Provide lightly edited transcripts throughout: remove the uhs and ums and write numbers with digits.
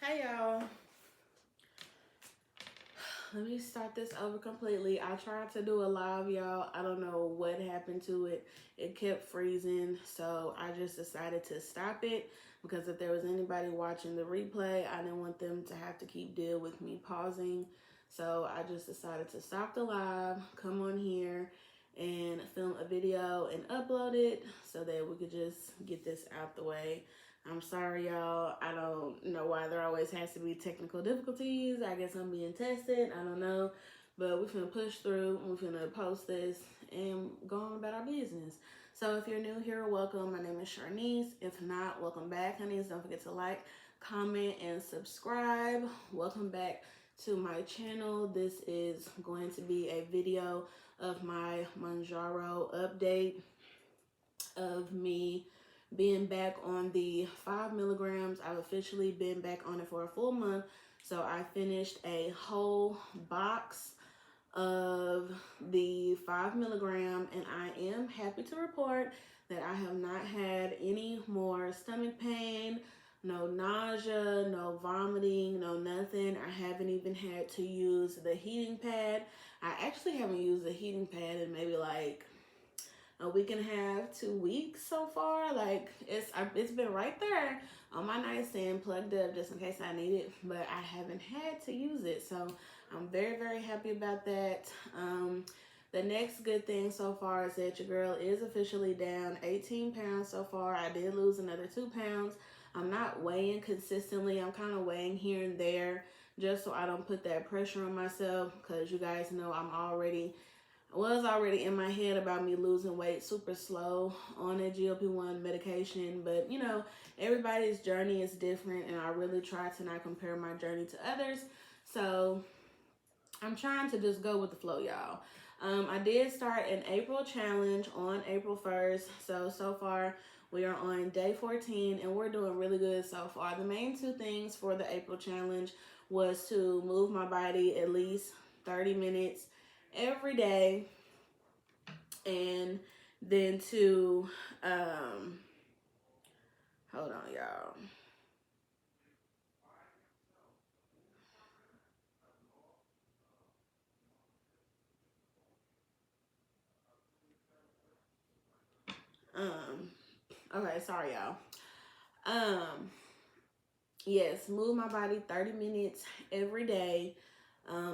Hey y'all, let me start this over completely. I tried to do a live, y'all. I don't know what happened to it. It kept freezing, so I just decided to stop it because if there was anybody watching the replay, I didn't want them to have to keep deal with me pausing. So I just decided to stop the live, come on here and film a video and upload it so that we could just get this out the way. I'm sorry, y'all. I don't know why there always has to be technical difficulties. I guess I'm being tested. I don't know. But we're finna push through. We're finna post this and go on about our business. So if you're new here, welcome. My name is Sharnice. If not, welcome back, honeys. Don't forget to like, comment, and subscribe. Welcome back to my channel. This is going to be a video of my Mounjaro update of me being back on the 5 milligrams. I've officially been back on it for a full month. So I finished a whole box of the 5 milligram and I am happy to report that I have not had any more stomach pain, no nausea, no vomiting, no nothing. I haven't even had to use the heating pad. I actually haven't used the heating pad in maybe like a week and a half, 2 weeks so far. Like it's been right there on my nightstand plugged up just in case I need it, but I haven't had to use it. So I'm very, very happy about that. The next good thing so far is that your girl is officially down 18 pounds so far. I did lose another 2 pounds. I'm not weighing consistently. I'm kind of weighing here and there just so I don't put that pressure on myself because you guys know I was already in my head about me losing weight super slow on a GLP-1 medication. But, you know, everybody's journey is different, and I really try to not compare my journey to others. So I'm trying to just go with the flow, y'all. I did start an April challenge on April 1st. So far, we are on day 14, and we're doing really good so far. The main two things for the April challenge was to move my body at least 30 minutes every day, and then to hold on, y'all. Okay, sorry, y'all. Yes, move my body 30 minutes every day,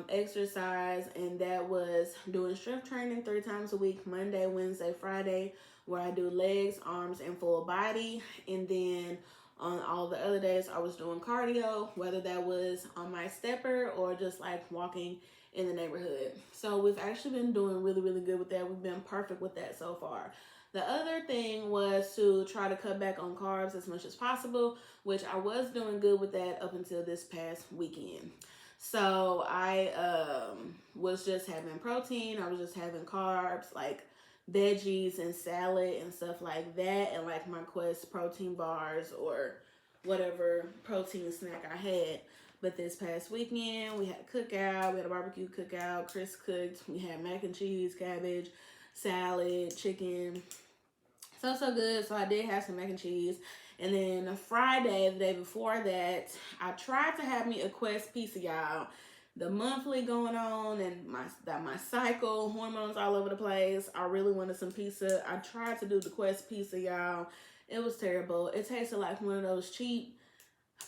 exercise, and that was doing strength training 3 times a week, Monday, Wednesday, Friday, where I do legs, arms, and full body. And then on all the other days, I was doing cardio, whether that was on my stepper or just like walking in the neighborhood. So we've actually been doing really, really good with that. We've been perfect with that so far. The other thing was to try to cut back on carbs as much as possible, which I was doing good with that up until this past weekend. So I was just having protein. I was just having carbs like veggies and salad and stuff like that, and like my Quest protein bars or whatever protein snack I had. But this past weekend, we had a cookout. We had a barbecue cookout. Chris cooked. We had mac and cheese, cabbage, salad, chicken. So good. So I did have some mac and cheese. And then Friday, the day before that, I tried to have me a Quest pizza, y'all. The monthly going on and my cycle, hormones all over the place. I really wanted some pizza. I tried to do the Quest pizza, y'all. It was terrible. It tasted like one of those cheap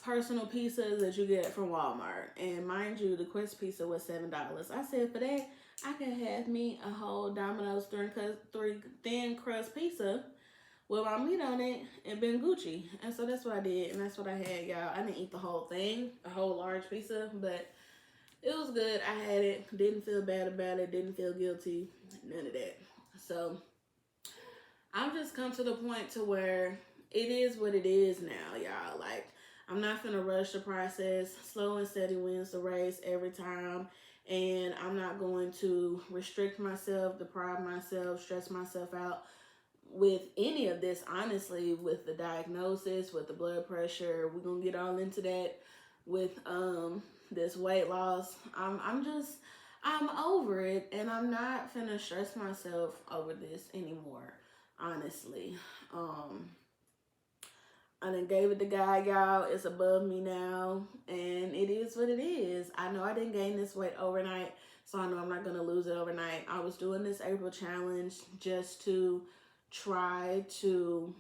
personal pizzas that you get from Walmart. And mind you, the Quest pizza was $7. I said for that, I could have me a whole Domino's thin crust pizza with my meat on it and been Gucci. And so that's what I did, and that's what I had, y'all. I didn't eat the whole thing, a whole large pizza, but it was good. I had it, didn't feel bad about it, didn't feel guilty, none of that. So I've just come to the point to where it is what it is now, y'all. Like, I'm not gonna rush the process. Slow and steady wins the race every time. And I'm not going to restrict myself, deprive myself, stress myself out with any of this, honestly, with the diagnosis, with the blood pressure. We're gonna get all into that with this weight loss. I'm over it, and I'm not finna stress myself over this anymore, honestly. I done gave it to God, y'all. It's above me now, and it is what it is. I know I didn't gain this weight overnight, so I know I'm not gonna lose it overnight. I was doing this April challenge just to try to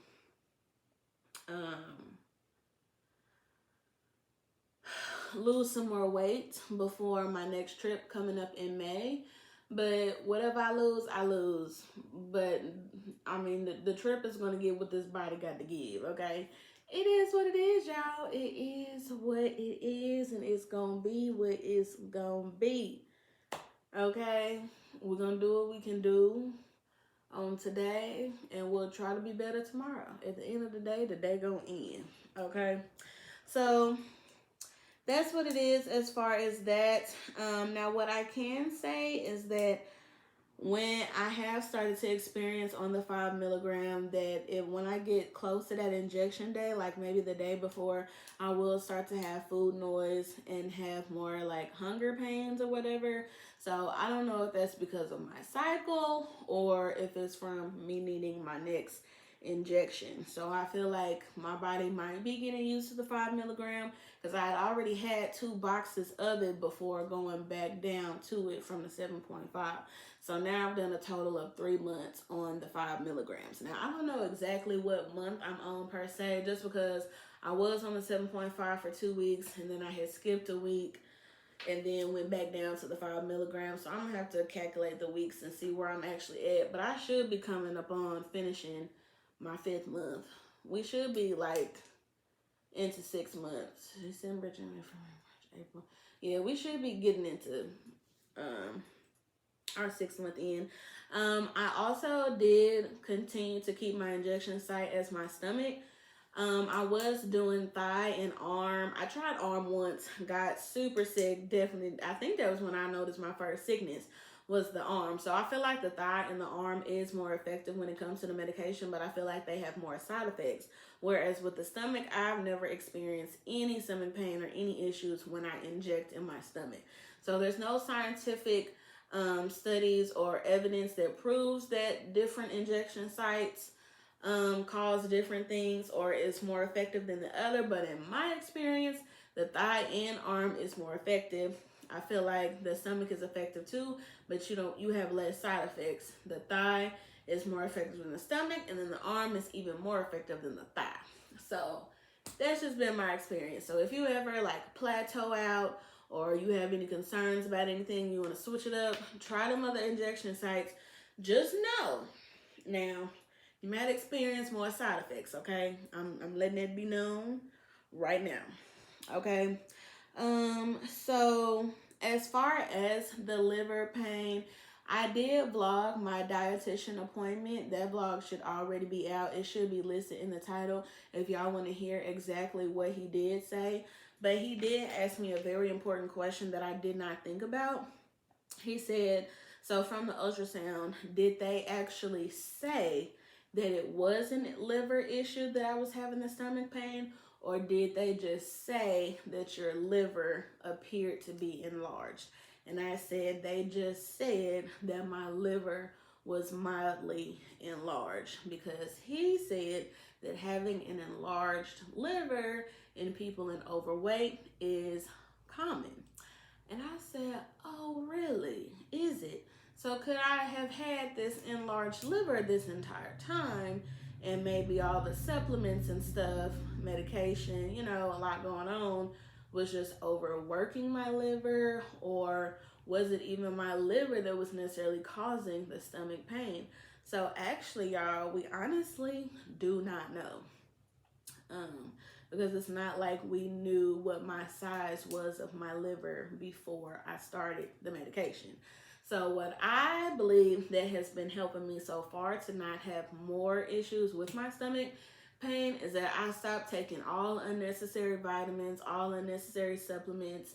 lose some more weight before my next trip coming up in May. But whatever I lose. But I mean, the trip is going to get what this body got to give, okay? It is what it is, y'all. It is what it is, and it's going to be what it's going to be, okay? We're going to do what we can do on today, and we'll try to be better tomorrow. At the end of the day going to end, okay? So that's what it is as far as that. Now, what I can say is that when I have started to experience on the 5 milligram, that when I get close to that injection day, like maybe the day before, I will start to have food noise and have more like hunger pains or whatever. So I don't know if that's because of my cycle or if it's from me needing my next injection. So I feel like my body might be getting used to the 5 milligram, because I had already had 2 boxes of it before going back down to it from the 7.5. So now I've done a total of 3 months on the 5 milligrams. Now I don't know exactly what month I'm on per se, just because I was on the 7.5 for 2 weeks, and then I had skipped a week and then went back down to the 5 milligrams. So I'm gonna have to calculate the weeks and see where I'm actually at. But I should be coming up on finishing my 5th month. We should be like into 6 months. December, January, February, March, April. Yeah, we should be getting into our 6th month in. I also did continue to keep my injection site as my stomach. I was doing thigh and arm. I tried arm once, got super sick. Definitely, I think that was when I noticed my first sickness, was the arm. So I feel like the thigh and the arm is more effective when it comes to the medication, but I feel like they have more side effects. Whereas with the stomach, I've never experienced any stomach pain or any issues when I inject in my stomach. So there's no scientific studies or evidence that proves that different injection sites cause different things or is more effective than the other. But in my experience, the thigh and arm is more effective. I feel like the stomach is effective too, but you have less side effects. The thigh is more effective than the stomach, and then the arm is even more effective than the thigh. So that's just been my experience. So if you ever like plateau out, or you have any concerns about anything, you want to switch it up, try them other injection sites. Just know, now, you might experience more side effects, okay? I'm letting it be known right now, okay? So as far as the liver pain, I did vlog my dietitian appointment. That vlog should already be out. It should be listed in the title if y'all want to hear exactly what he did say. But he did ask me a very important question that I did not think about. He said, so from the ultrasound, did they actually say that it wasn't a liver issue that I was having the stomach pain, or did they just say that your liver appeared to be enlarged? And I said, they just said that my liver was mildly enlarged, because he said that having an enlarged liver in people in overweight is common. And I said, oh, really? Is it? So could I have had this enlarged liver this entire time, and maybe all the supplements and stuff, medication, a lot going on, was just overworking my liver? Or was it even my liver that was necessarily causing the stomach pain? So actually, y'all, we honestly do not know. Because it's not like we knew what my size was of my liver before I started the medication. So what I believe that has been helping me so far to not have more issues with my stomach pain is that I stopped taking all unnecessary vitamins, all unnecessary supplements.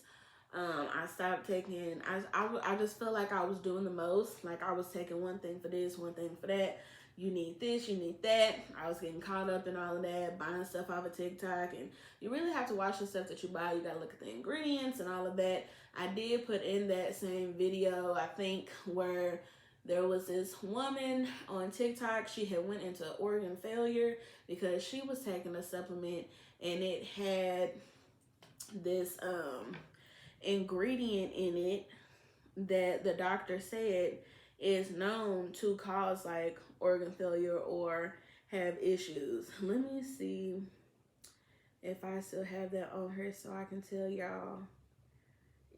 I stopped taking, I just felt like I was doing the most. Like I was taking one thing for this, one thing for that. You need this, you need that. I was getting caught up in all of that, buying stuff off of TikTok. And you really have to watch the stuff that you buy. You got to look at the ingredients and all of that. I did put in that same video, I think, where There was this woman on TikTok. She had went into organ failure because she was taking a supplement and it had this ingredient in it that the doctor said is known to cause like organ failure or have issues. Let me see if I still have that on her so I can tell y'all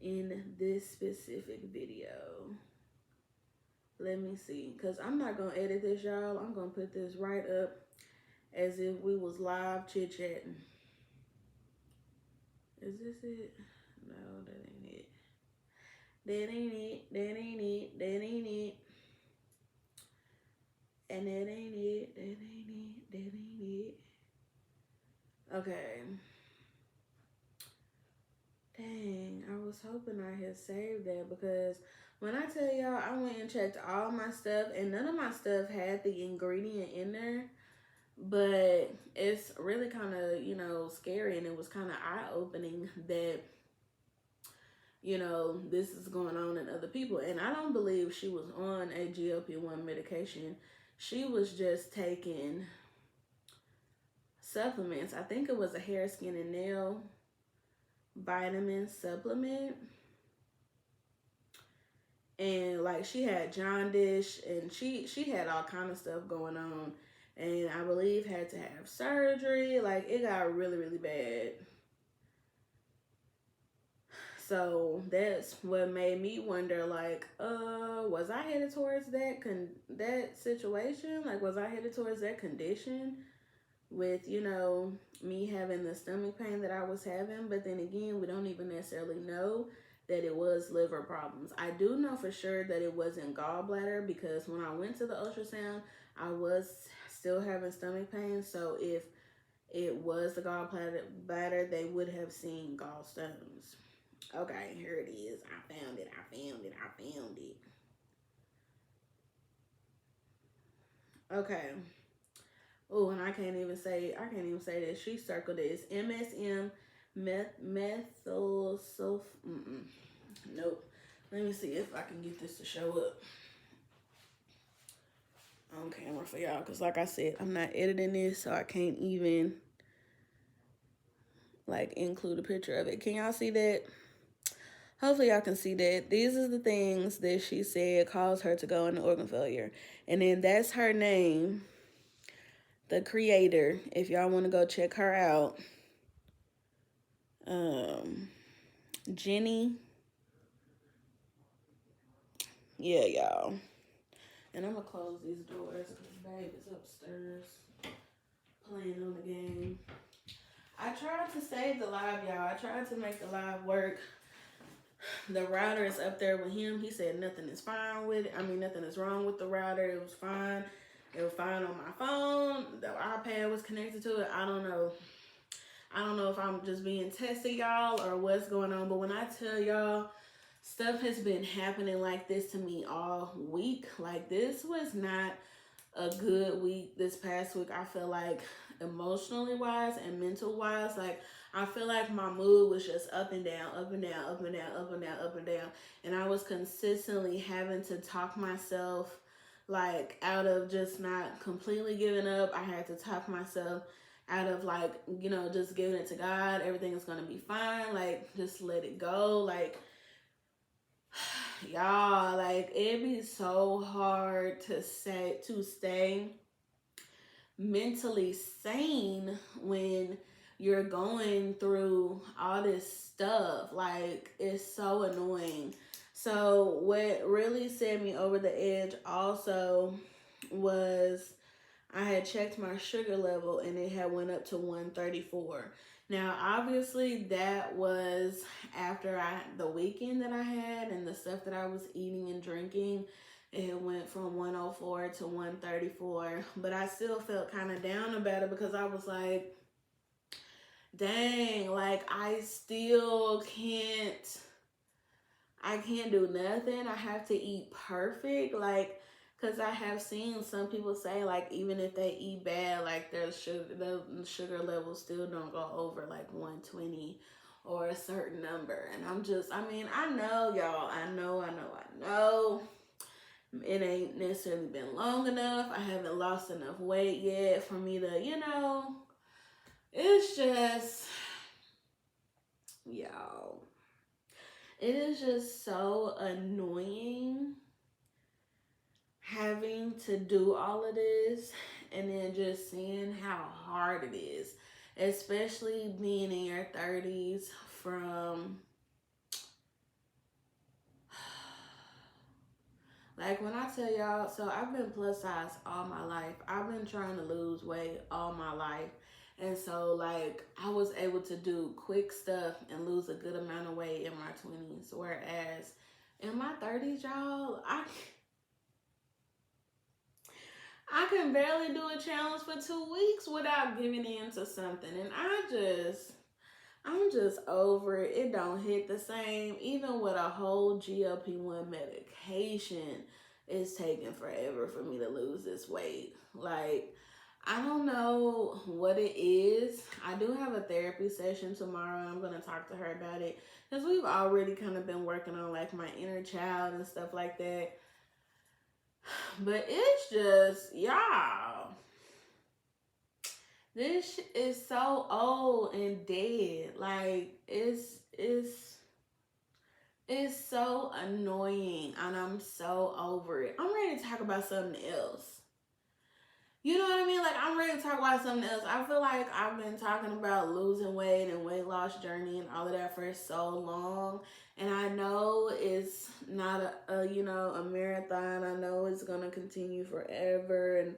in this specific video. Let me see, because I'm not going to edit this, y'all. I'm going to put this right up as if we was live chit-chatting. Is this it? No, that ain't it. That ain't it. That ain't it. That ain't it. And that ain't it. That ain't it. That ain't it. Okay. Dang, I was hoping I had saved that, because when I tell y'all, I went and checked all my stuff and none of my stuff had the ingredient in there. But it's really kind of, you know, scary, and it was kind of eye-opening that, you know, this is going on in other people. And I don't believe she was on a GLP-1 medication. She was just taking supplements. I think it was a hair, skin, and nail vitamin supplement. And like she had jaundice and she had all kind of stuff going on. And I believe had to have surgery. Like it got really, really bad. So that's what made me wonder, like, was I headed towards that situation? Like, was I headed towards that condition with, you know, me having the stomach pain that I was having? But then again, we don't even necessarily know that it was liver problems. I do know for sure that it wasn't gallbladder, because when I went to the ultrasound, I was still having stomach pain. So if it was the gallbladder, they would have seen gallstones. Okay, here it is. I found it. Okay. Oh, and I can't even say this. She circled it. It's MSM methyl sulf. Nope. Let me see if I can get this to show up on camera for y'all, because like I said, I'm not editing this, so I can't even like include a picture of it. Can y'all see that? Hopefully y'all can see that. These are the things that she said caused her to go into organ failure. And then that's her name, the creator, if y'all want to go check her out. Jenny. Yeah, y'all. And I'm going to close these doors because babe is upstairs playing on the game. I tried to save the live, y'all. I tried to make the live work. The router is up there with him. He said nothing is fine with it. I mean, nothing is wrong with the router. It was fine. It was fine on my phone. The iPad was connected to it. I don't know. I don't know if I'm just being testy, y'all, or what's going on. But when I tell y'all, stuff has been happening like this to me all week. Like, this was not a good week this past week. I feel like emotionally wise and mental wise, like I feel like my mood was just up and down, up and down, up and down, up and down, up and down. And I was consistently having to talk myself like out of just not completely giving up. I had to talk myself out of like, you know, just giving it to God. Everything is going to be fine. Like, just let it go. Like, y'all, like it be so hard to stay mentally sane when you're going through all this stuff. Like, it's so annoying. So what really set me over the edge also was I had checked my sugar level and it had went up to 134. Now, obviously, that was after the weekend that I had and the stuff that I was eating and drinking. It went from 104 to 134. But I still felt kind of down about it because I was like, dang, like I still can't do nothing. I have to eat perfect. Like, because I have seen some people say, like, even if they eat bad, like, the sugar levels still don't go over, like, 120 or a certain number. And I'm just, I mean, I know, y'all. I know. it ain't necessarily been long enough. I haven't lost enough weight yet for me to, you know, it's just, y'all, it is just so annoying having to do all of this and then just seeing how hard it is, especially being in your 30s from, like when I tell y'all, so I've been plus size all my life. I've been trying to lose weight all my life. And so like I was able to do quick stuff and lose a good amount of weight in my 20s. Whereas in my 30s, y'all, I can barely do a challenge for 2 weeks without giving in to something. And I'm just over it. It don't hit the same. Even with a whole GLP-1 medication, it's taking forever for me to lose this weight. Like, I don't know what it is. I do have a therapy session tomorrow. I'm going to talk to her about it. Because we've already kind of been working on, like, my inner child and stuff like that. But it's just, y'all, this is so old and dead. Like, it's so annoying, and I'm so over it. I'm ready to talk about something else. You know what I mean? Like, I'm ready to talk about something else. I feel like I've been talking about losing weight and weight loss journey and all of that for so long. And I know it's not a marathon. I know it's going to continue forever. And,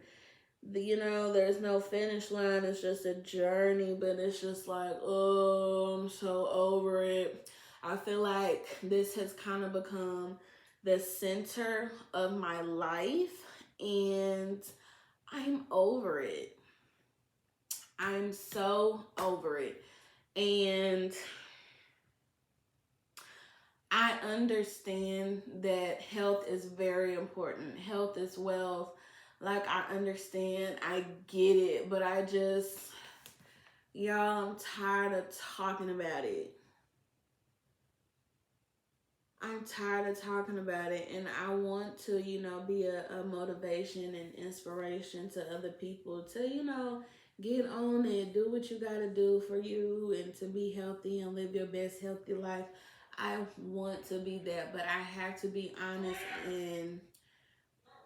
there's no finish line. It's just a journey. But it's just like, oh, I'm so over it. I feel like this has kind of become the center of my life. And I'm over it. I'm so over it. And I understand that health is very important. Health is wealth. Like, I understand. I get it. But y'all, I'm tired of talking about it. I'm tired of talking about it, and I want to, be a motivation and inspiration to other people to, get on it, do what you got to do for you, and to be healthy and live your best healthy life. I want to be that, but I have to be honest and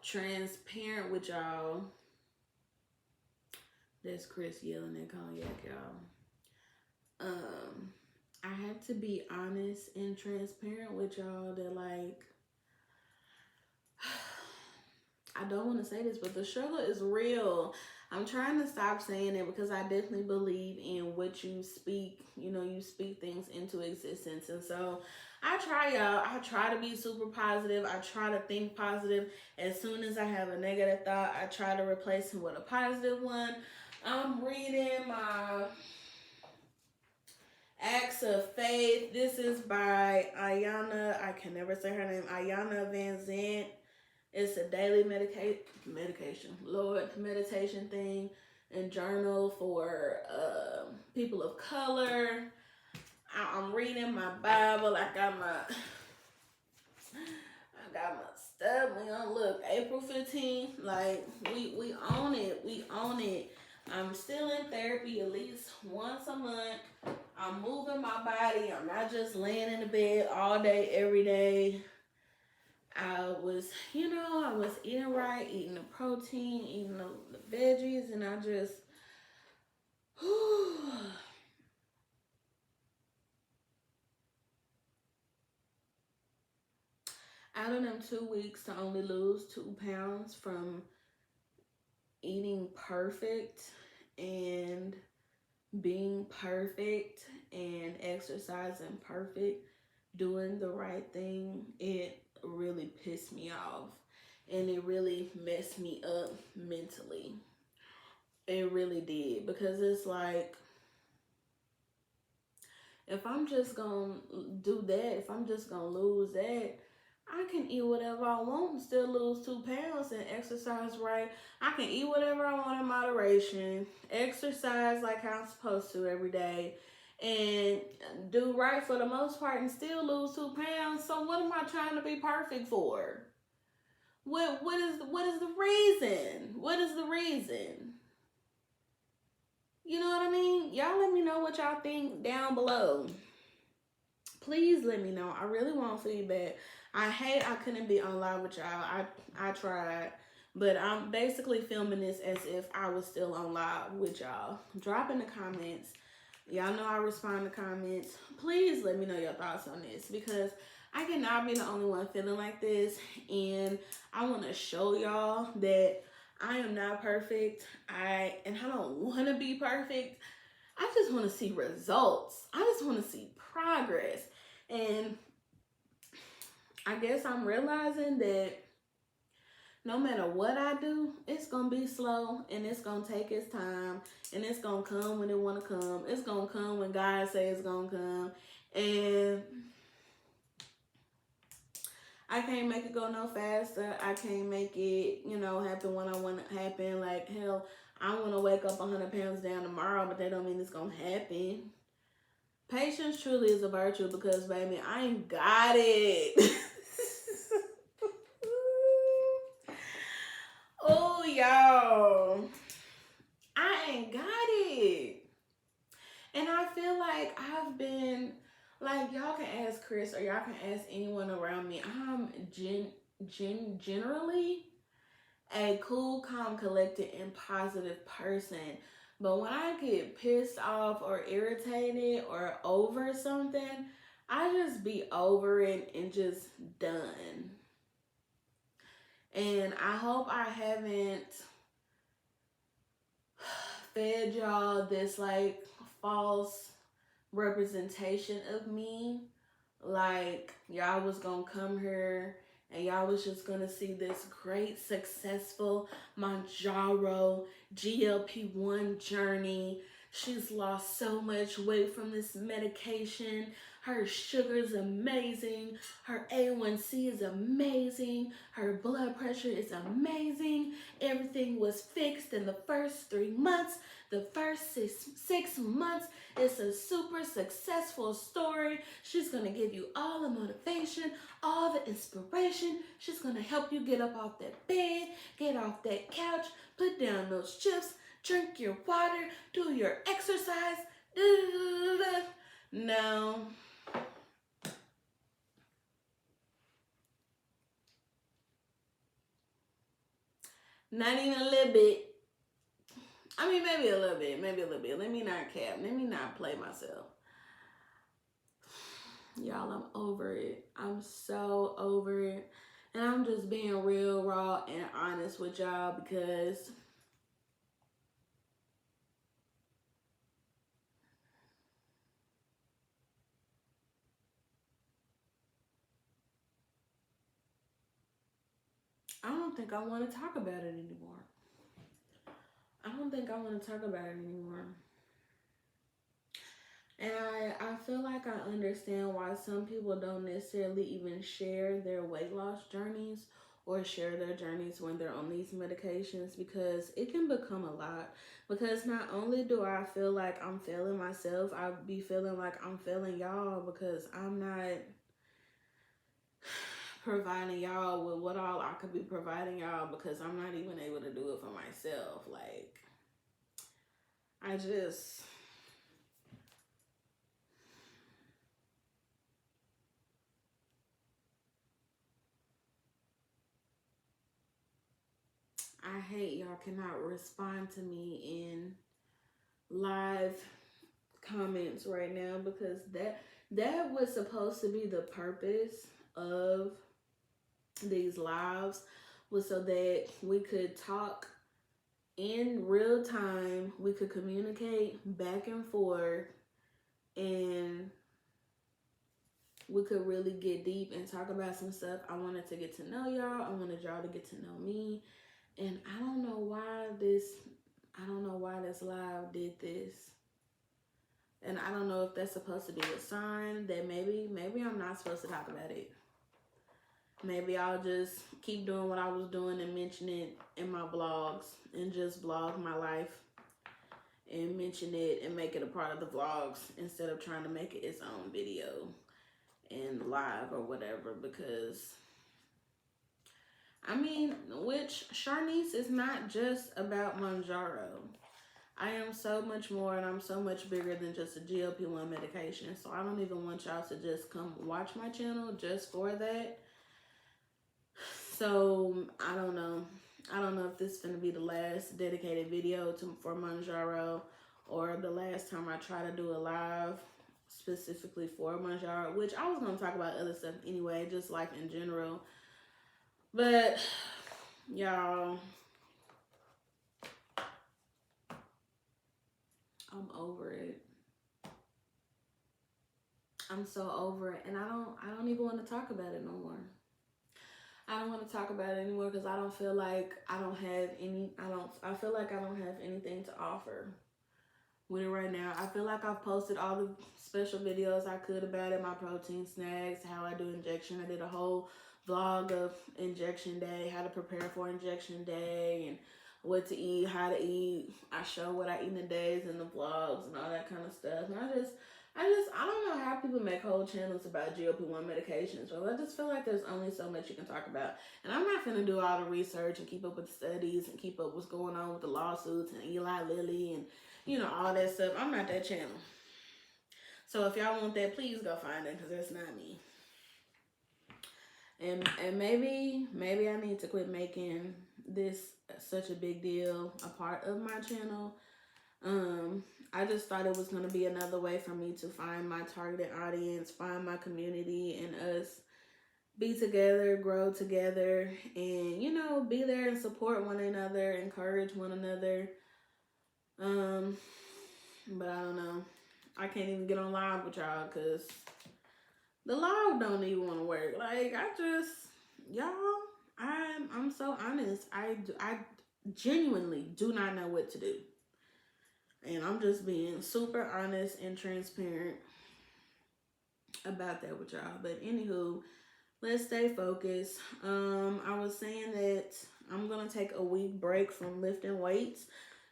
transparent with y'all. That's Chris yelling at cognac, y'all. I have to be honest and transparent with y'all that, like, I don't want to say this, but the struggle is real. I'm trying to stop saying it because I definitely believe in what you speak. You speak things into existence. And so I try to be super positive. I try to think positive. As soon as I have a negative thought, I try to replace it with a positive one. I'm reading my Acts of Faith. This is by Ayana. I can never say her name. Ayana Van Zant. It's a daily meditation thing and journal for people of color. I'm reading my Bible. I got my stuff. We on look April 15th. Like we own it. We own it. I'm still in therapy at least once a month. I'm moving my body. I'm not just laying in the bed all day, every day. I was eating right, eating the protein, eating the veggies, and I just, out of them 2 weeks to only lose 2 pounds from eating perfect and being perfect and exercising perfect, doing the right thing, it really pissed me off and it really messed me up mentally. It really did, because it's like, if I'm just gonna do that, if I'm just gonna lose that, I can eat whatever I want and still lose 2 pounds and exercise right. I can eat whatever I want in moderation, exercise like how I'm supposed to every day, and do right for the most part and still lose 2 pounds. So what am I trying to be perfect for? What is the reason? What is the reason? You know what I mean? Y'all let me know what y'all think down below. Please let me know. I really want feedback. I hate I couldn't be on live with y'all. I tried. But I'm basically filming this as if I was still on live with y'all. Drop in the comments. Y'all know I respond to comments. Please let me know your thoughts on this, because I cannot be the only one feeling like this. And I want to show y'all that I am not perfect. And I don't want to be perfect. I just want to see results. I just want to see progress. And I guess I'm realizing that no matter what I do, it's going to be slow, and it's going to take its time, and it's going to come when it want to come. It's going to come when God says it's going to come. And I can't make it go no faster. I can't make it, you know, happen when I want it to happen. Like, hell, I want to wake up 100 pounds down tomorrow, but that don't mean it's going to happen. Patience truly is a virtue, because, baby, I ain't got it. Oh, y'all, I ain't got it. And I feel like I've been, like, y'all can ask Chris or y'all can ask anyone around me. I'm generally a cool, calm, collected, and positive person. But when I get pissed off or irritated or over something, I just be over it and just done. And I hope I haven't fed y'all this, like, false representation of me. Like, y'all was gonna come here and y'all was just gonna see this great, successful Mounjaro GLP-1 journey. She's lost so much weight from this medication. Her sugar's amazing. Her A1C is amazing. Her blood pressure is amazing. Everything was fixed in the first 3 months. The first six months, it's a super successful story. She's going to give you all the motivation, all the inspiration. She's going to help you get up off that bed, get off that couch, put down those chips, drink your water, do your exercise. No. Not even a little bit. I mean, maybe a little bit. Let me not cap. Let me not play myself. Y'all, I'm over it. I'm so over it. And I'm just being real, raw, and honest with y'all, because I don't think I want to talk about it anymore. I don't think I want to talk about it anymore. And I feel like I understand why some people don't necessarily even share their weight loss journeys or share their journeys when they're on these medications, because it can become a lot. Because not only do I feel like I'm failing myself, I be feeling like I'm failing y'all, because I'm not providing y'all with what all I could be providing y'all, because I'm not even able to do it for myself. Like, I just... I hate y'all cannot respond to me in live comments right now, because that was supposed to be the purpose of these lives, was so that we could talk in real time, we could communicate back and forth, and we could really get deep and talk about some stuff. I wanted to get to know y'all. I wanted y'all to get to know me. And I don't know why this live did this. And I don't know if that's supposed to be a sign that maybe I'm not supposed to talk about it. Maybe I'll just keep doing what I was doing and mention it in my vlogs and just vlog my life and mention it and make it a part of the vlogs instead of trying to make it its own video and live or whatever, because I mean, which Charnice is not just about Mounjaro. I am so much more, and I'm so much bigger than just a GLP-1 medication. So I don't even want y'all to just come watch my channel just for that. So I don't know. I don't know if this is going to be the last dedicated video for Mounjaro, or the last time I try to do a live specifically for Mounjaro, which I was going to talk about other stuff anyway, just life in general. But y'all, I'm over it. I'm so over it, and I don't even want to talk about it no more. I don't want to talk about it anymore because I don't feel like I feel like I don't have anything to offer with it right now. I feel like I've posted all the special videos I could about it, my protein snacks, how I do injection. I did a whole vlog of injection day, how to prepare for injection day, and what to eat, how to eat. I show what I eat in the days in the vlogs and all that kind of stuff. And I don't know how people make whole channels about GLP-1 medications. Well, I just feel like there's only so much you can talk about. And I'm not going to do all the research and keep up with the studies and keep up what's going on with the lawsuits and Eli Lilly and, you know, all that stuff. I'm not that channel. So if y'all want that, please go find it, because that's not me. And maybe I need to quit making this such a big deal a part of my channel. I just thought it was going to be another way for me to find my targeted audience, find my community, and us be together, grow together, and, you know, be there and support one another, encourage one another. But I don't know. I can't even get on live with y'all because the live don't even want to work. Like, I'm so honest. I genuinely do not know what to do. And I'm just being super honest and transparent about that with y'all. But anywho, let's stay focused. I was saying that I'm going to take a week break from lifting weights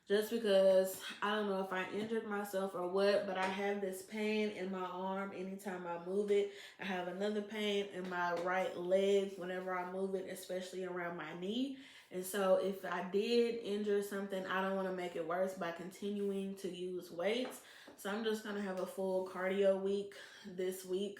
just because I don't know if I injured myself or what, but I have this pain in my arm anytime I move it. I have another pain in my right leg whenever I move it, especially around my knee. And so if I did injure something, I don't want to make it worse by continuing to use weights. So I'm just going to have a full cardio week this week.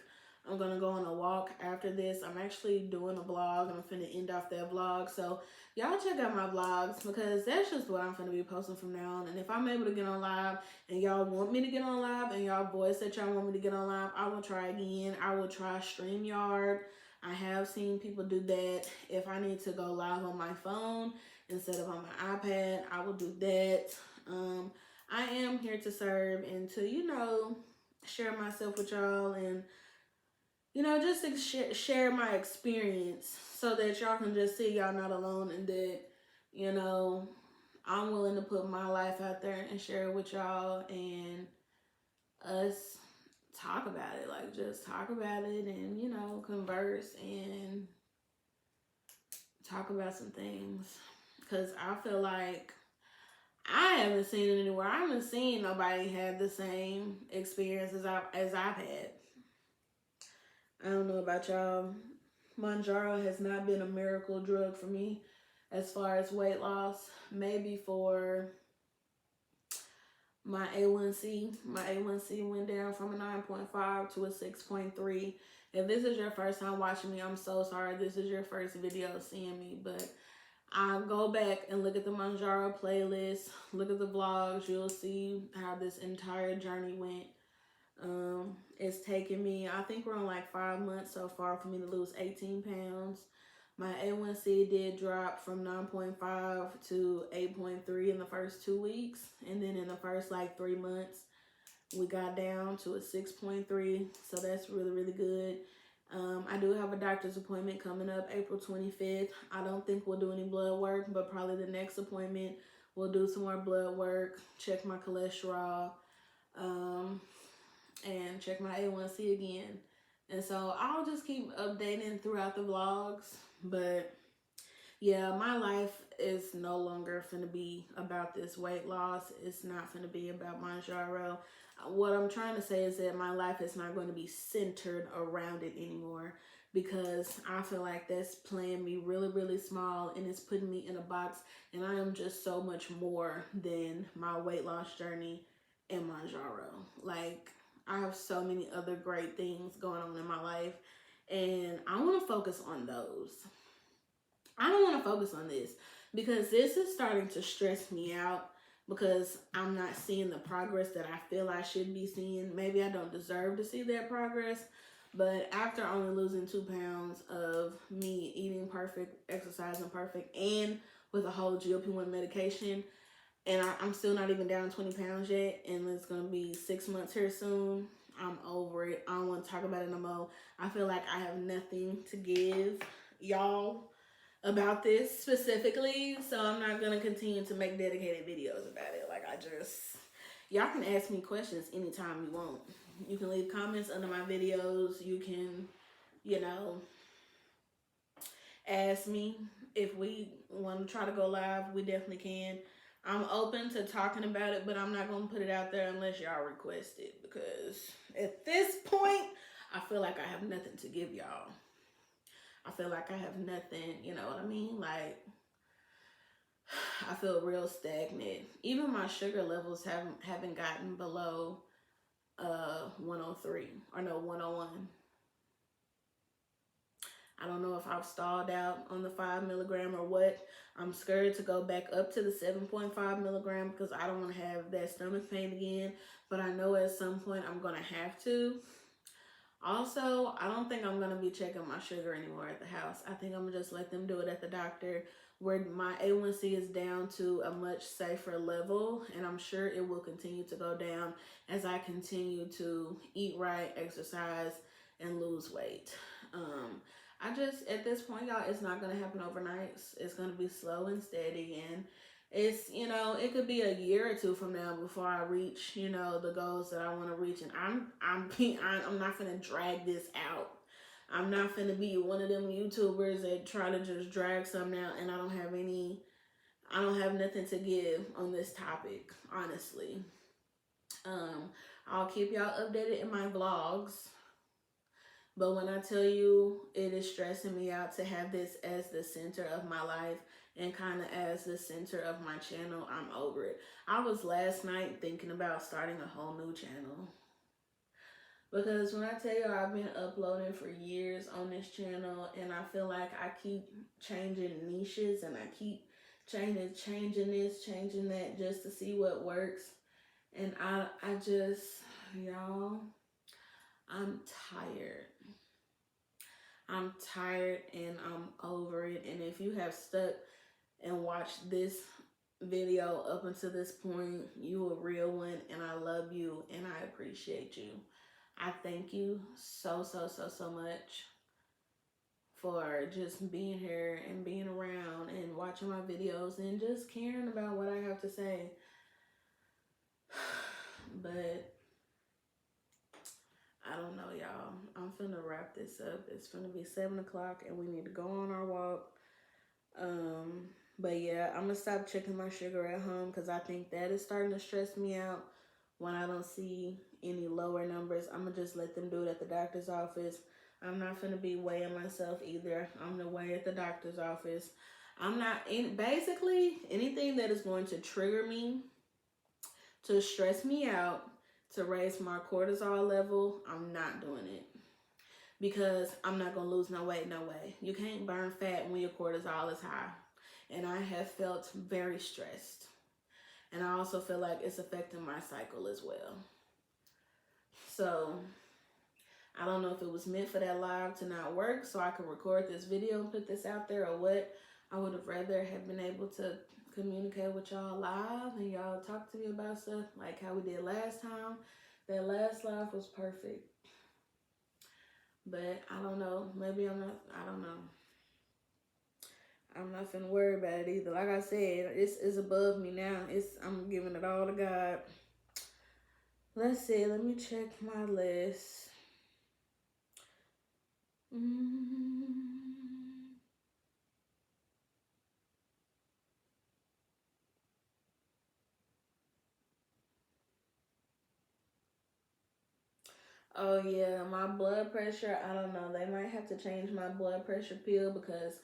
I'm going to go on a walk after this. I'm actually doing a vlog, and I'm finna end off that vlog. So y'all check out my vlogs, because that's just what I'm finna be posting from now on. And if I'm able to get on live and y'all want me to get on live and y'all boys that y'all want me to get on live, I will try again. I will try StreamYard. I have seen people do that. If I need to go live on my phone instead of on my iPad, I will do that. I am here to serve and to, you know, share myself with y'all, and, you know, just to share my experience so that y'all can just see y'all not alone, and that, you know, I'm willing to put my life out there and share it with y'all, and us talk about it. Like, just talk about it and, you know, converse and talk about some things. Because I feel like I haven't seen it anywhere. I haven't seen nobody have the same experience as I've had. I don't know about y'all. Mounjaro has not been a miracle drug for me as far as weight loss. Maybe for my A1C. My A1C went down from a 9.5 to a 6.3. If this is your first time watching me, I'm so sorry. This is your first video seeing me, but I'll go back and look at the Mounjaro playlist, look at the vlogs. You'll see how this entire journey went. It's taken me, I think we're on like 5 months so far for me to lose 18 pounds. My A1C did drop from 9.5 to 8.3 in the first 2 weeks. And then in the first like 3 months, we got down to a 6.3. So that's really, really good. I do have a doctor's appointment coming up April 25th. I don't think we'll do any blood work, but probably the next appointment we'll do some more blood work, check my cholesterol, and check my A1C again. And so I'll just keep updating throughout the vlogs. But yeah, my life is no longer finna be about this weight loss. It's not finna be about Mounjaro. What I'm trying to say is that my life is not going to be centered around it anymore. because I feel like that's playing me really, really small and it's putting me in a box. And I am just so much more than my weight loss journey and Mounjaro. Like, I have so many other great things going on in my life, and I want to focus on those. I don't want to focus on this because this is starting to stress me out because I'm not seeing the progress that I feel I should be seeing. Maybe I don't deserve to see that progress, but after only losing 2 pounds of me eating perfect, exercising perfect, and with a whole GLP-1 medication, and I'm still not even down 20 pounds yet, and it's going to be 6 months here soon. I'm over it. I don't want to talk about it no more. I feel like I have nothing to give y'all about this specifically, so I'm not going to continue to make dedicated videos about it. Like, y'all can ask me questions anytime you want. You can leave comments under my videos. You can, you know, ask me if we want to try to go live. We definitely can. I'm open to talking about it, but I'm not going to put it out there unless y'all request it, because at this point, I feel like I have nothing to give y'all. I feel like I have nothing, you know what I mean? Like, I feel real stagnant. Even my sugar levels haven't gotten below 103, or no, 101. I don't know if I've stalled out on the 5 milligram or what. I'm scared to go back up to the 7.5 milligram because I don't want to have that stomach pain again. But I know at some point I'm going to have to. Also, I don't think I'm going to be checking my sugar anymore at the house. I think I'm going to just let them do it at the doctor, where my A1C is down to a much safer level. And I'm sure it will continue to go down as I continue to eat right, exercise, and lose weight. At this point, y'all, it's not going to happen overnight. It's going to be slow and steady. And it's, you know, it could be a year or two from now before I reach, you know, the goals that I want to reach. And I'm not going to drag this out. I'm not going to be one of them YouTubers that try to just drag something out and I don't have nothing to give on this topic, honestly. I'll keep y'all updated in my vlogs. But when I tell you it is stressing me out to have this as the center of my life and kind of as the center of my channel, I'm over it. I was last night thinking about starting a whole new channel. Because when I tell you I've been uploading for years on this channel, and I feel like I keep changing niches and I keep changing this, changing that just to see what works. And I just, y'all, I'm tired. I'm tired and I'm over it. And if you have stuck and watched this video up until this point, you a real one, and I love you and I appreciate you. I thank you so much for just being here and being around and watching my videos and just caring about what I have to say. But I don't know, y'all. I'm finna wrap this up. It's finna be 7 o'clock and we need to go on our walk. But yeah, I'm gonna stop checking my sugar at home because I think that is starting to stress me out. When I don't see any lower numbers, I'm gonna just let them do it at the doctor's office. I'm not finna be weighing myself either. I'm gonna weigh at the doctor's office. I'm not basically anything that is going to trigger me, to stress me out, to raise my cortisol level, I'm not doing it. Because I'm not going to lose no weight, no way. You can't burn fat when your cortisol is high. And I have felt very stressed. And I also feel like it's affecting my cycle as well. So, I don't know if it was meant for that live to not work so I could record this video and put this out there or what. I would have rather have been able to communicate with y'all live and y'all talk to me about stuff like how we did last time. That last live was perfect. But I don't know. Maybe I'm not. I don't know. I'm not finna worry about it either. Like I said, it's above me now. I'm giving it all to God. Let's see. Let me check my list. Oh yeah, my blood pressure, I don't know. They might have to change my blood pressure pill because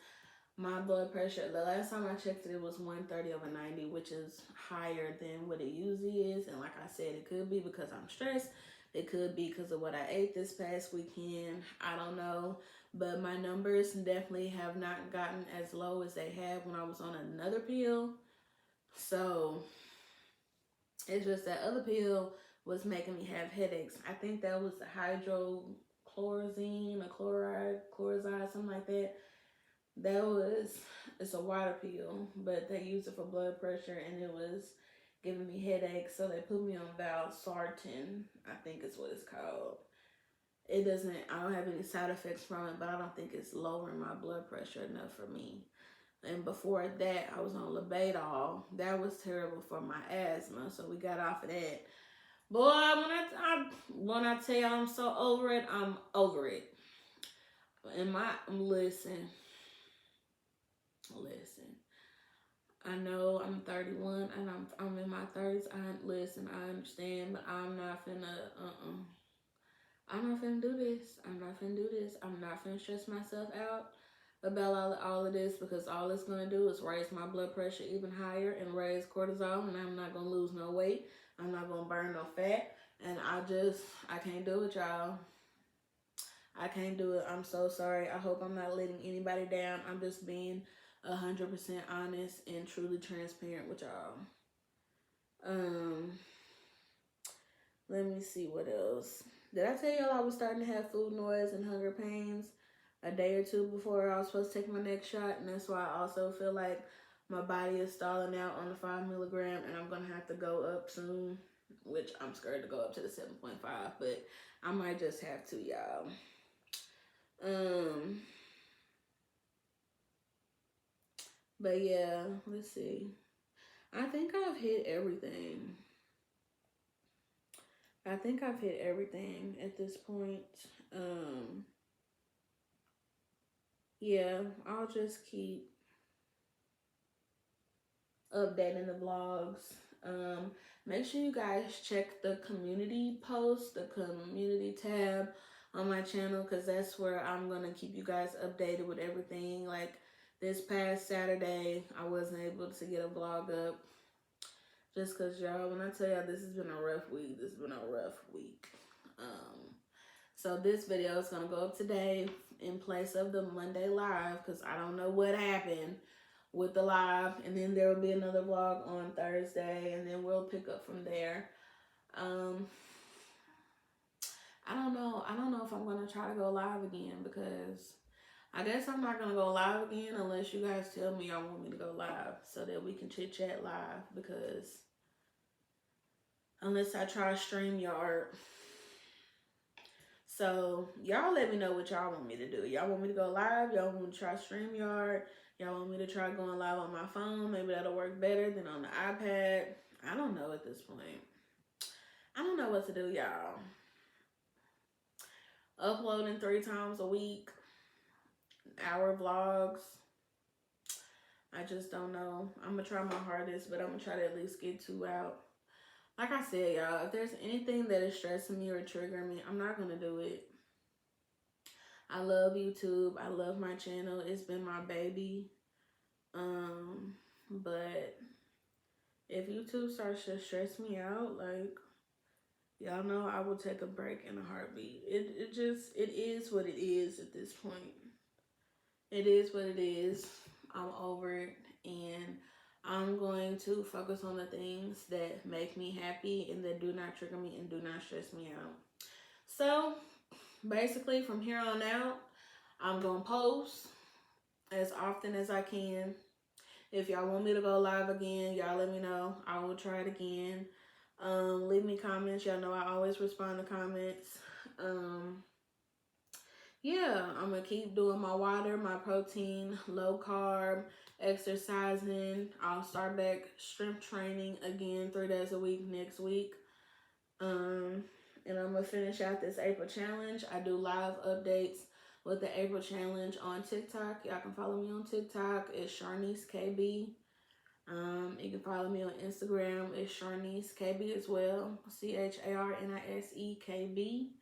my blood pressure, the last time I checked it, it was 130/90, which is higher than what it usually is. And like I said, it could be because I'm stressed. It could be because of what I ate this past weekend. I don't know. But my numbers definitely have not gotten as low as they had when I was on another pill. So it's just that other pill was making me have headaches. I think that was the hydrochloroquine or chlorizide, something like that. That was, it's a water pill, but they use it for blood pressure, and it was giving me headaches. So they put me on Valsartan, I think is what it's called. It doesn't, I don't have any side effects from it, but I don't think it's lowering my blood pressure enough for me. And before that, I was on Legbedal. That was terrible for my asthma, so we got off of that. Boy, when I tell y'all I'm so over it, I'm over it. And listen. I know I'm 31 and I'm in my 30s. I understand, but I'm not finna I'm not finna do this. I'm not finna stress myself out about all of this, because all it's gonna do is raise my blood pressure even higher and raise cortisol, and I'm not gonna lose no weight. I'm not gonna burn no fat, and I can't do it, y'all. I can't do it. I'm so sorry. I hope I'm not letting anybody down. I'm just being 100% honest and truly transparent with y'all. Let me see what else. Did I tell y'all I was starting to have food noise and hunger pains a day or two before I was supposed to take my next shot? And that's why I also feel like my body is stalling out on the 5 milligram, and I'm going to have to go up soon, which I'm scared to go up to the 7.5, but I might just have to, y'all. But yeah, let's see. I think I've hit everything. At this point. Yeah, I'll just keep updating the vlogs. Make sure you guys check the community post, the community tab on my channel, because that's where I'm going to keep you guys updated with everything. Like this past Saturday, I wasn't able to get a vlog up just because, y'all, when I tell y'all this has been a rough week, So this video is going to go up today in place of the Monday live, because I don't know what happened with the live, and then there will be another vlog on Thursday, and then we'll pick up from there. I don't know if I'm going to try to go live again, because I guess I'm not going to go live again unless you guys tell me y'all want me to go live so that we can chit chat live, because unless I try StreamYard. So y'all let me know what y'all want me to do. Y'all want me to go live? Y'all want me to try StreamYard? Y'all want me to try going live on my phone? Maybe that'll work better than on the iPad. I don't know at this point. I don't know what to do, y'all. Uploading 3 times a week, hour vlogs. I just don't know. I'm going to try my hardest, but I'm going to try to at least get 2 out. Like I said, y'all, if there's anything that is stressing me or triggering me, I'm not going to do it. I love YouTube. I love my channel. It's been my baby. But if YouTube starts to stress me out, like, y'all know I will take a break in a heartbeat. It is what it is at this point. It is what it is. I'm over it, and I'm going to focus on the things that make me happy and that do not trigger me and do not stress me out. So basically from here on out, I'm going to post as often as I can. If y'all want me to go live again, y'all let me know. I will try it again. Leave me comments. Y'all know I always respond to comments. Yeah, I'm going to keep doing my water, my protein, low carb, exercising. I'll start back strength training again 3 days a week next week. And I'm going to finish out this April challenge. I do live updates with the April challenge on TikTok. Y'all can follow me on TikTok. It's Sharnice KB. You can follow me on Instagram. It's Sharnice KB as well. CharniseKB.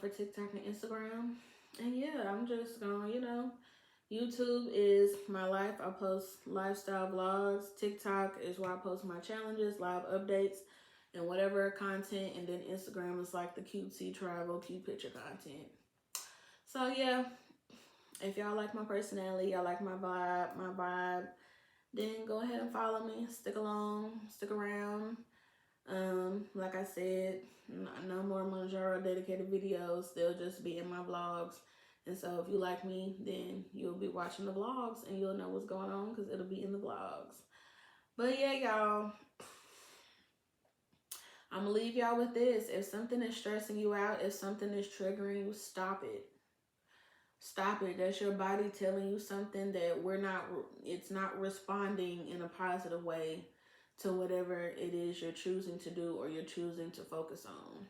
for TikTok and Instagram. And yeah, I'm just going, you know, YouTube is my life. I post lifestyle vlogs. TikTok is where I post my challenges, live updates, and whatever content. And then Instagram is like the cutesy travel, cute picture content. So yeah, if y'all like my personality, y'all like my vibe, then go ahead and follow me. Stick along, stick around. Like I said, no more Mounjaro dedicated videos. They'll just be in my vlogs. And so if you like me, then you'll be watching the vlogs and you'll know what's going on because it'll be in the vlogs. But yeah, y'all, I'm gonna leave y'all with this. If something is stressing you out, if something is triggering you, stop it. Stop it. That's your body telling you something that it's not responding in a positive way to whatever it is you're choosing to do or you're choosing to focus on.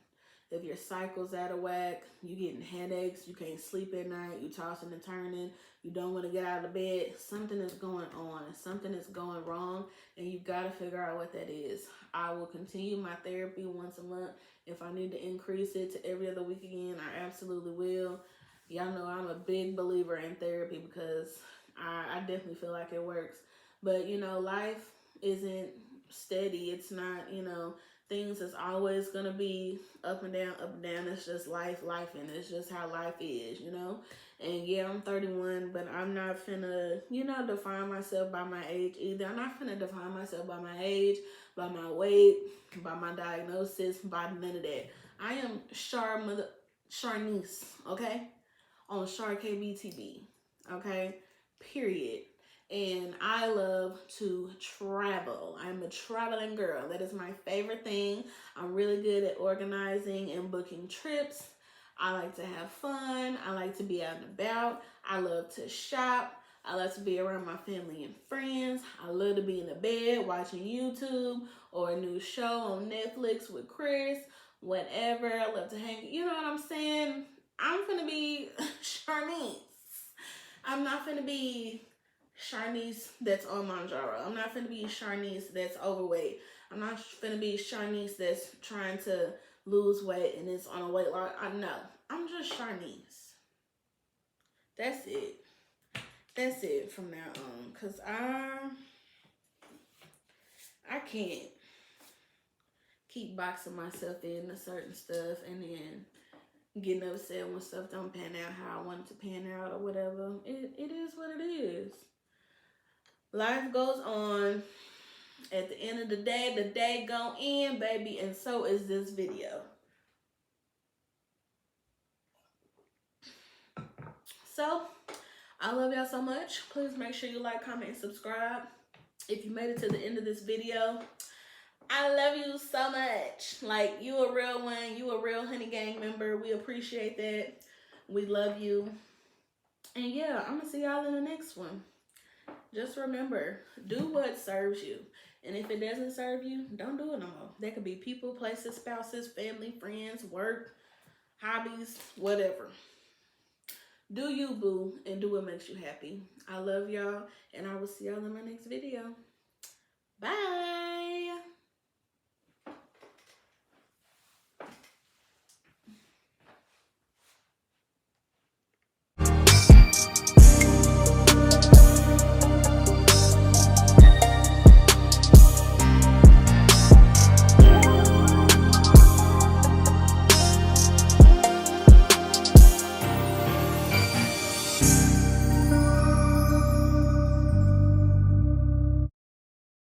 If your cycle's out of whack, you getting headaches, you can't sleep at night, you tossing and turning, you don't want to get out of bed, something is going on, something is going wrong, and you got to figure out what that is. I will continue my therapy once a month. If I need to increase it to every other week again, I absolutely will. Y'all know I'm a big believer in therapy because I definitely feel like it works. But, you know, life isn't steady. It's not, you know, things is always going to be up and down, up and down. It's just life, and it's just how life is, you know. And yeah, I'm 31, but I'm not finna, you know, define myself by my age either. I'm not finna define myself by my age, by my weight, by my diagnosis, by none of that. I am Sharnice, okay? On Shark KBTB, okay? Period. And I love to travel. I'm a traveling girl. That is my favorite thing. I'm really good at organizing and booking trips. I like to have fun. I like to be out and about. I love to shop. I love to be around my family and friends. I love to be in the bed watching YouTube or a new show on Netflix with Chris, whatever. I love to hang. You know what I'm saying? I'm finna be Sharnice. I'm not finna be Sharnice that's on Mounjaro. I'm not finna be Sharnice that's overweight. I'm not finna be Sharnice that's trying to lose weight and is on a weight loss. No, I'm just Sharnice. That's it. That's it from now on. Cause I can't keep boxing myself into certain stuff and then getting upset when stuff don't pan out how I want it to pan out or whatever. It is what it is. Life goes on. At the end of the day gon' end, baby, and so is this video. So, I love y'all so much. Please make sure you like, comment, and subscribe. If you made it to the end of this video, I love you so much. Like, you a real one. You a real Honey Gang member. We appreciate that. We love you. And yeah, I'm going to see y'all in the next one. Just remember, do what serves you. And if it doesn't serve you, don't do it no more. That could be people, places, spouses, family, friends, work, hobbies, whatever. Do you, boo, and do what makes you happy. I love y'all, and I will see y'all in my next video.